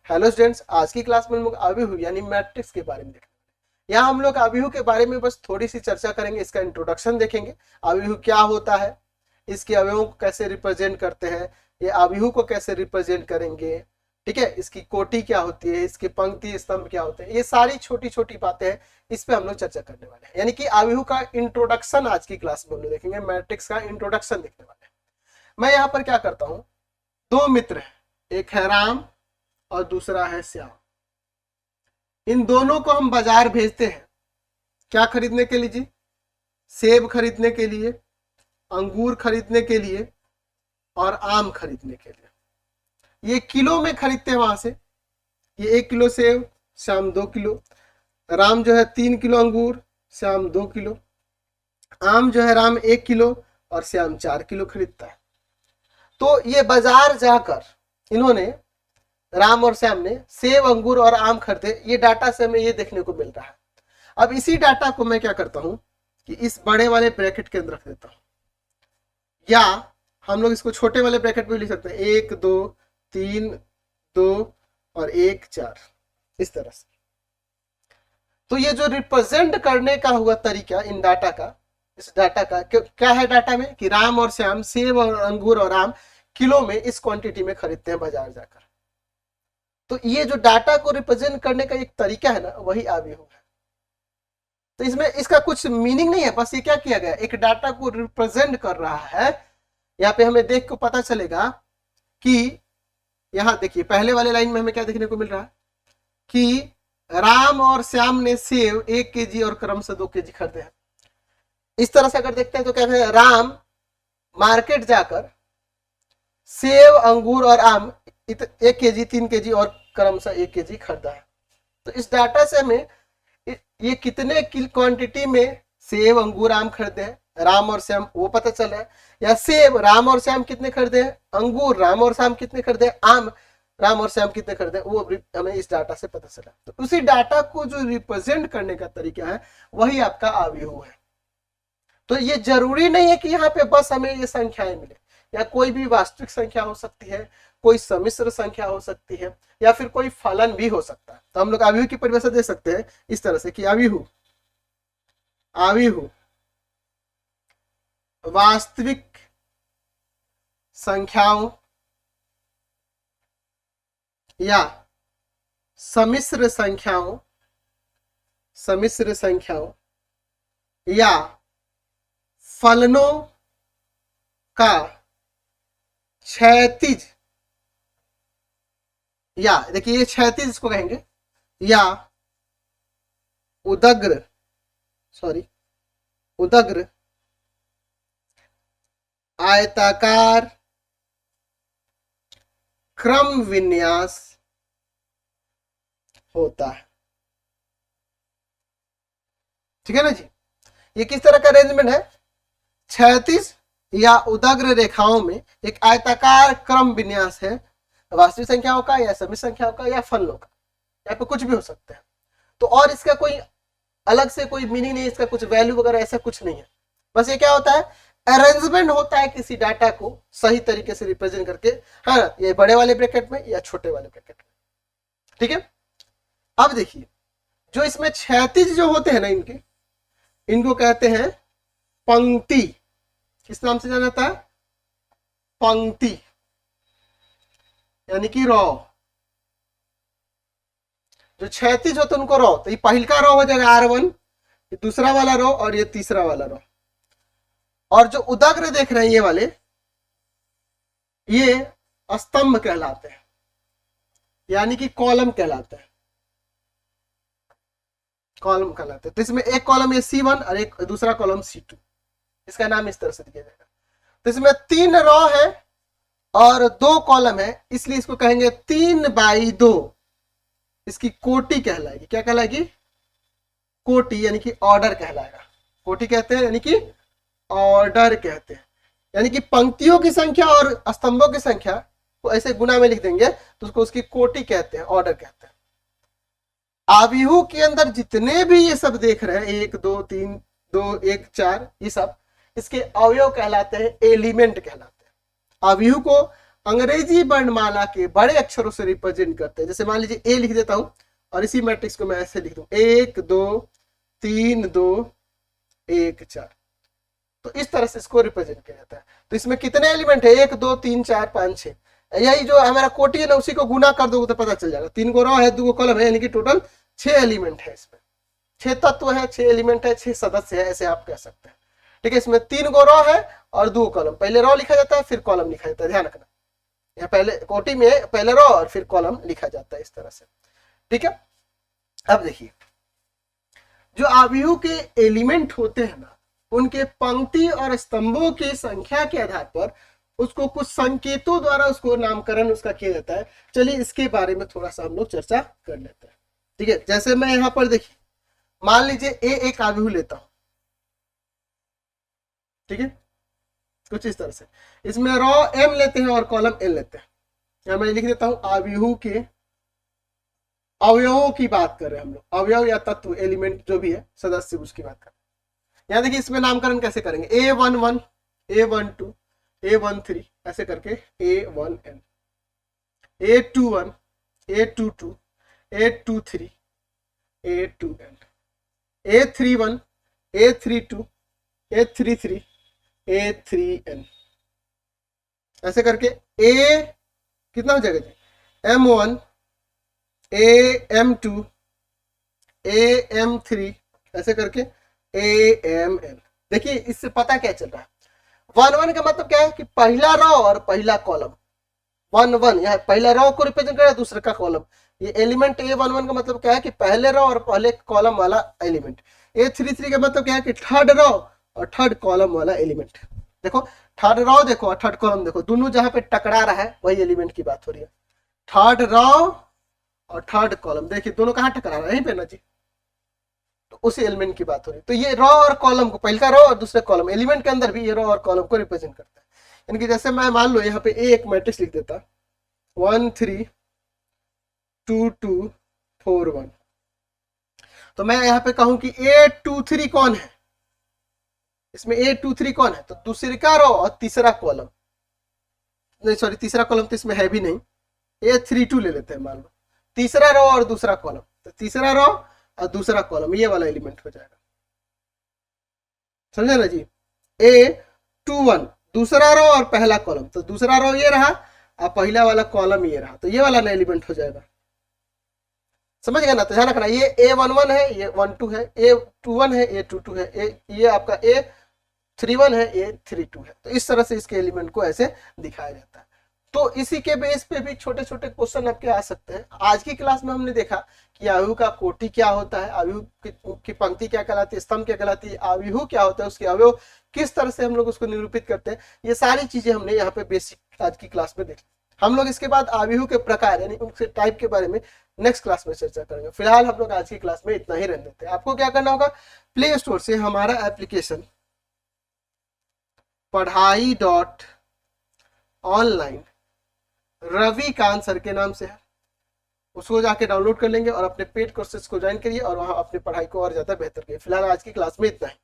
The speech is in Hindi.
हेलो स्टूडेंट्स, आज की क्लास में हम लोग अवयव यानी मैट्रिक्स के बारे में देखेंगे। यहाँ हम लोग अवयव के बारे में बस थोड़ी सी चर्चा करेंगे, इसका इंट्रोडक्शन देखेंगे। अवयव क्या होता है, इसके अवयवों को कैसे रिप्रेजेंट करते हैं, ये अवयव को कैसे रिप्रेजेंट करेंगे, ठीक है, इसकी कोटि क्या होती है, इसके पंक्ति स्तंभ क्या होते हैं, ये सारी छोटी छोटी बातें हैं, इस पे हम लोग चर्चा करने वाले हैं। यानी कि अवयव का इंट्रोडक्शन आज की क्लास में हम लोग देखेंगे, मैट्रिक्स का इंट्रोडक्शन देखने वाले हैं। मैं यहाँ पर क्या करता हूँ, दो मित्र हैं, एक है राम और दूसरा है श्याम। इन दोनों को हम बाजार भेजते हैं, क्या खरीदने के लिए जी? सेब खरीदने के लिए, अंगूर खरीदने के लिए और आम खरीदने के लिए। ये किलो में खरीदते हैं वहां से। ये 1 किलो सेब, श्याम 2 किलो। राम जो है 3 किलो अंगूर, श्याम 2 किलो। आम जो है राम 1 किलो और श्याम 4 किलो खरीदता है। तो ये बाजार जाकर इन्होंने, राम और श्याम ने सेब, अंगूर और आम खरीदे। ये डाटा से हमें ये देखने को मिल रहा है। अब इसी डाटा को मैं क्या करता हूं कि इस बड़े वाले ब्रैकेट के अंदर रख देता हूं, या हम लोग इसको छोटे वाले ब्रैकेट में लिख सकते हैं, 1 2 3 2 और 1 4, इस तरह से। तो ये जो रिप्रेजेंट करने का हुआ तरीका इन डाटा का, इस डाटा का क्या है, डाटा में कि राम और श्याम सेब और अंगूर और आम किलो में इस क्वांटिटी में खरीदते हैं बाजार जाकर। तो ये जो डाटा को रिप्रेजेंट करने का एक तरीका है ना, वही अवयव है। तो इसमें इसका कुछ मीनिंग नहीं है, बस ये क्या किया गया, एक डाटा को रिप्रेजेंट कर रहा है। यहाँ पे हमें देख को पता चलेगा कि यहाँ देखिए पहले वाले लाइन में हमें क्या देखने को मिल रहा है कि राम और श्याम ने सेब 1 केजी और क्रमशः 2 केजी खरीदे हैं। इस तरह से अगर देखते हैं तो क्या है, राम मार्केट जाकर सेब, अंगूर और आम 1 केजी, 3 केजी और क्रमशः 1 केजी खरीदा है। तो इस डाटा से हमें ये कितने क्वांटिटी में सेब, अंगूर, आम खरीदे हैं राम और श्याम, वो पता चल रहा है। या सेब राम और श्याम कितने खरीदे हैं, अंगूर राम और श्याम कितने खरीदे हैं, आम राम और श्याम कितने खरीदे हैं, वो हमें इस डाटा से पता चला। तो उसी डाटा को जो रिप्रेजेंट करने का तरीका है वही आपका अवयव है। तो ये जरूरी नहीं है कि यहाँ पे बस हमें ये संख्याएं मिले, या कोई भी वास्तविक संख्या हो सकती है, कोई सम्मिश्र संख्या हो सकती है, या फिर कोई फलन भी हो सकता है। तो हम लोग अवयव की परिभाषा दे सकते हैं इस तरह से कि अवयव वास्तविक संख्याओं या सम्मिश्र संख्याओं या फलनों का क्षैतिज, या देखिए ये क्षैतिज इसको कहेंगे, या उदग्र आयताकार क्रम विन्यास होता है। ठीक है ना जी। ये किस तरह का अरेंजमेंट है, क्षैतिज या उदग्र रेखाओं में एक आयताकार क्रम विन्यास है, वास्तविक संख्याओं का या सम्मिश्र संख्याओं का या फलनों का, यहाँ पे कुछ भी हो सकता है। तो और इसका कोई अलग से कोई मीनिंग नहीं है, इसका कुछ वैल्यू वगैरह ऐसा कुछ नहीं है। बस ये क्या होता है, अरेंजमेंट होता है किसी डाटा को सही तरीके से रिप्रेजेंट करके, हाँ, ये बड़े वाले ब्रैकेट में या छोटे वाले ब्रैकेट में। ठीक है। अब देखिए जो इसमें क्षैतिज जो होते हैं ना, इनको कहते हैं पंक्ति। किस नाम से जाना जाता है, पंक्ति, यानी कि रॉ। जो क्षैतिज होते हैं उनको रॉ, तो ये पहला रॉ हो जाएगा R1, ये दूसरा वाला रॉ और ये तीसरा वाला रॉ। और जो उदग्र देख रहे हैं ये वाले, ये स्तंभ कहलाते हैं, यानी कि कॉलम कहलाते हैं, तो इसमें एक कॉलम ये C1 और एक दूसरा कॉलम C2, इसका नाम इस तरह से दिया जाएगा। तो इसमें 3 रॉ है और 2 कॉलम है, इसलिए इसको कहेंगे 3/2। इसकी कोटि कहलाएगी, क्या कहलाएगी, कोटि, यानी कि ऑर्डर कहलाएगा। कोटि कहते हैं यानी कि ऑर्डर कहते हैं, यानी कि पंक्तियों की संख्या और स्तंभों की संख्या को ऐसे गुना में लिख देंगे तो उसको उसकी कोटि कहते हैं, ऑर्डर कहते हैं। अवयव के अंदर जितने भी ये सब देख रहे हैं, 1 2 3 2 1 4, ये सब इसके अवयव कहलाते हैं, एलिमेंट कहलाते हैं। अवयव को अंग्रेजी वर्णमाला के बड़े अक्षरों से रिप्रेजेंट करते हैं। जैसे मान लीजिए ए लिख देता हूं और इसी मैट्रिक्स को मैं ऐसे लिख दूं 1 2 3 2 1 4, तो इस तरह से इसको रिप्रेजेंट किया जाता है। तो इसमें कितने एलिमेंट है 1 2 3 4 5 6, यही जो हमारा कोटि है ना उसी को गुना कर दोगे तो पता चल जाएगा। 3 को रो है 2 को कॉलम है, यानी कि टोटल 6 एलिमेंट है। इसमें 6 तत्व है, 6 एलिमेंट है, 6 सदस्य है, ऐसे आप कह सकते हैं। ठीक है, इसमें 3 को रो है और 2 कॉलम, पहले रो लिखा जाता है फिर कॉलम लिखा जाता है, ध्यान रखना। यहाँ पहले कोटि में पहले रो और फिर कॉलम लिखा जाता है इस तरह से। ठीक है, अब देखिए जो आव्यूह के एलिमेंट होते हैं ना, उनके पंक्ति और स्तंभों की संख्या के आधार पर उसको कुछ संकेतों द्वारा उसको नामकरण उसका किया जाता है। चलिए इसके बारे में थोड़ा सा हम लोग चर्चा कर लेते हैं। ठीक है, जैसे मैं यहाँ पर देखिए मान लीजिए एक आव्यूह लेता हूं, ठीक है, कुछ इस तरह से, इसमें रो m लेते हैं और कॉलम n लेते हैं। यहाँ मैं लिख देता हूं आव्यूह के अवयवों की बात कर रहे हैं हम लोग, अवयव या तत्व एलिमेंट जो भी है सदस्य उसकी बात कर रहे हैं। यहाँ देखिए इसमें नामकरण कैसे करेंगे, A11 A12 A13 ऐसे करके A1n, A21 A22 A23 A2n, A31 A32 A33 A3n, ऐसे करके A कितना हो जाएगा जी M1 AM2 AM3 ऐसे करके AMN। देखिए इससे पता क्या चल रहा है, 1 1 का मतलब क्या है कि पहला रो और पहला कॉलम, 1 1 यहाँ पहला रो को रिप्रेजेंट कर रहा है, दूसरे का कॉलम। ये एलिमेंट A11 का मतलब क्या है कि पहले रो और पहले कॉलम वाला एलिमेंट। A33 का मतलब क्या है कि थर्ड रो और थर्ड कॉलम वाला एलिमेंट। देखो थर्ड रो देखो और थर्ड कॉलम देखो, दोनों जहां पे टकरा रहा है वही एलिमेंट की बात हो रही है। थर्ड रो और थर्ड कॉलम, देखिए दोनों कहां टकरा रहा है, यहीं पे ना जी, तो उसी एलिमेंट की बात हो रही है। तो ये रो और कॉलम को, पहला रो और दूसरे कॉलम, एलिमेंट के अंदर भी ये रो और कॉलम को रिप्रेजेंट करता है। यानी कि जैसे मैं मान लो यहाँ पे एक मैट्रिक्स लिख देता 1 3 2 2 4 1, तो मैं यहाँ पे कहूं कि A23 कौन है, इसमें A23 कौन है, तो दूसरे का रो और तीसरा कॉलम, नहीं सॉरी तीसरा कॉलम तो इसमें है भी नहीं, A32 ले लेते हैं मान लो, तीसरा रो और दूसरा कॉलम, तो तीसरा रो और दूसरा कॉलम ये वाला एलिमेंट हो जाएगा, समझे ना जी। A21 दूसरा रो और पहला कॉलम, तो दूसरा रो ये रहा और पहला वाला कॉलम ये रहा, तो ये वाला एलिमेंट हो जाएगा, समझ गए ना। तो ध्यान रखना ये A11 है, ये 12 है, A21 है, A22 है, ये आपका A31 है, A32 है। तो इस तरह से इसके एलिमेंट को ऐसे दिखाया जाता है। तो इसी के बेस पे भी छोटे छोटे क्वेश्चन आपके आ सकते हैं। आज की क्लास में हमने देखा कि आव्यूह का कोटि क्या होता है, आव्यूह की पंक्ति क्या कहलाती है, स्तंभ क्या कहलाती है, आव्यूह क्या होता है, उसके अवयव किस तरह से हम लोग उसको निरूपित करते हैं, ये सारी चीजें हमने यहाँ पे बेसिक आज की क्लास में देखी। हम लोग इसके बाद आव्यूह के प्रकार यानी उनके टाइप के बारे में नेक्स्ट क्लास में चर्चा करेंगे। फिलहाल हम लोग आज की क्लास में इतना ही रहने देते हैं। आपको क्या करना होगा, प्ले स्टोर से हमारा एप्लीकेशन पढ़ाई.ऑनलाइन रविकांत सर के नाम से है, उसको जाके डाउनलोड कर लेंगे और अपने पेड कोर्सेज को ज्वाइन करिए और वहां अपनी पढ़ाई को और ज्यादा बेहतर करिए। फिलहाल आज की क्लास में इतना ही।